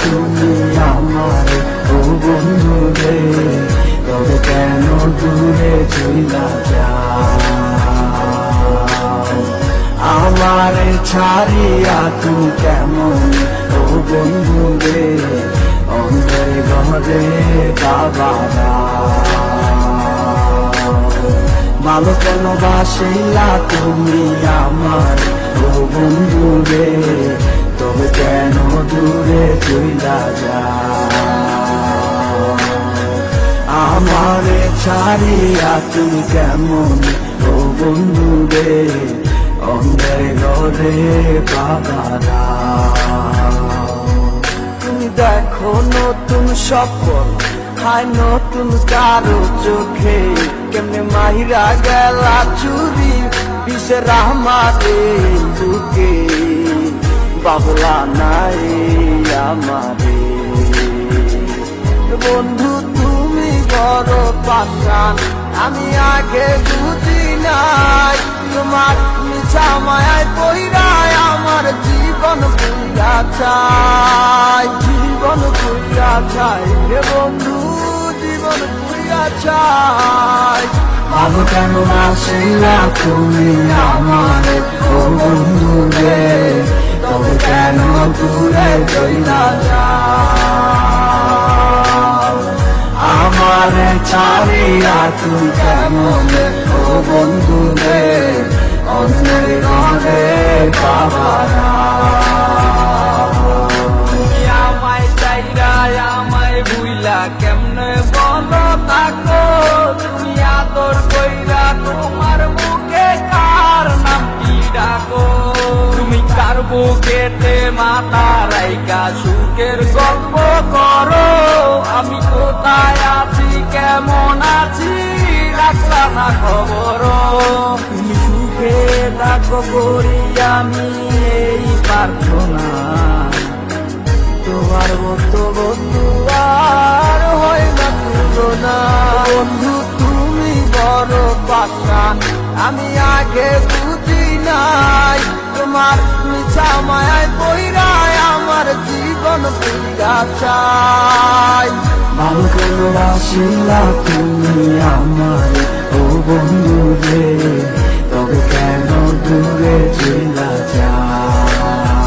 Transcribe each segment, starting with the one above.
তুমি আমার ও বন্ধু রে, তবে কেন দূরে চইলা যাও? আমারে ছাড়িয়া তুমি কেমন ও বন্ধু রে, অন্ধের ঘরে বাবারা ভালো কেন বাসিলা তুমি আমার ও বন্ধু রে, তবে কেন দূরে চইলা যাও? আমারে ছাড়িয়া তুমি কেমন ও বন্ধু রে, অন্ধের ঘরে বাবারা তুমি দেখো নতুন স্বপ্ন হায় নতুন কারো চোখে, কেমনে মাহিরা গেলা চুরি বিষের আমারে বুকে, বাবলা নাই আমারে বন্ধু তুমি বড় পাশান, আমি আগে বুঝি নাই তোমার মিছা মায়ায় পইরায় আমার জীবন পুইরা চাই, জীবন পুইরা চাই রে বন্ধু, জীবন পুইরা চাই। ভালো কেন বাসিলা তুমি আমার ও বন্ধু রে, তবে কেন দূরে চইলা যাও? আমারে ছাড়িয়া তুমি কেমন ও বন্ধু রে, অন্যের ঘরে বাবারা আমায় চাইরা আমায় ভুইলা কেমনে বলো থাকো, তুমি আদর কইরা তোমার মুখে কার নাম কি ডাকো? তুমি কার বুকেতে মাথা রাইকা সুখের গল্প করো, আমি কোথায় আছি কেমন আছি রাখলা না খবর? তুমি সুখে থাকো করি আমি এই প্রার্থনা, তোমার মতো বন্ধু আর হয় না তুলনা। বন্ধু তুমি বড় পাশান, আমি আগে বুঝি নাই তোমার মিছা মায়ায় পইরায় আমার জীবন পুইরা চাই। ভালো কেন বাসিলা তুমি আমার ও বন্ধু রে, তবে কেন দূরে চইলা যাও?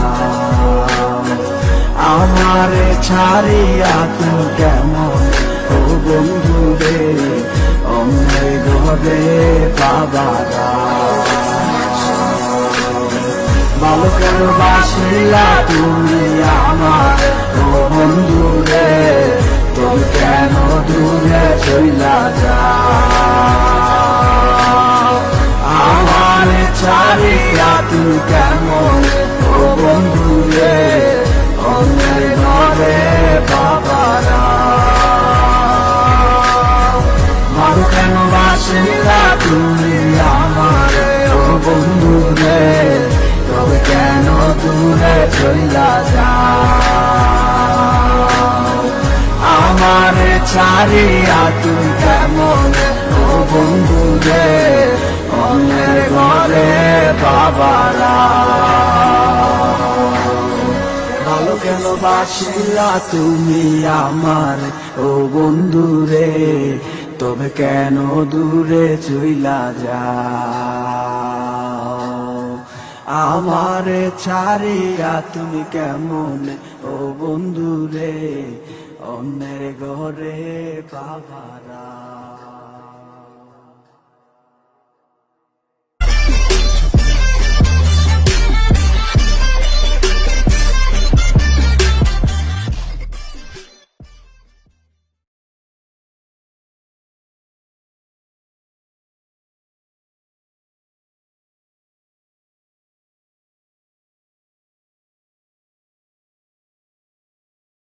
আমারে ছাড়িয়া তুমি কেমন ও বন্ধু রে, অন্যের ঘরে বাবারা ভালো কেন বাসিলা তুমি আমার ও বন্ধু রে, তবে কেন দূরে চইলা যাও? আমারে ছাড়িয়া তুমি কেমন ও বন্ধু রে, অন্যের ঘরে বাবারা ভালো কেন বাসিলা তুমি আমার ও বন্ধু রে, তবে কেন দূরে চইলা যাও? আমারে ছাড়িয়া তুমি কেমন ও বন্ধু রে, অন্যের ঘরে বাবারা ভালো কেন বাসিলা তুমি আমার ও বন্ধু রে, তবে কেন দূরে চইলা যাও? আমারে ছাড়িয়া তুমি কেমন ও বন্ধু রে, অন্যের ঘরে বাবারা।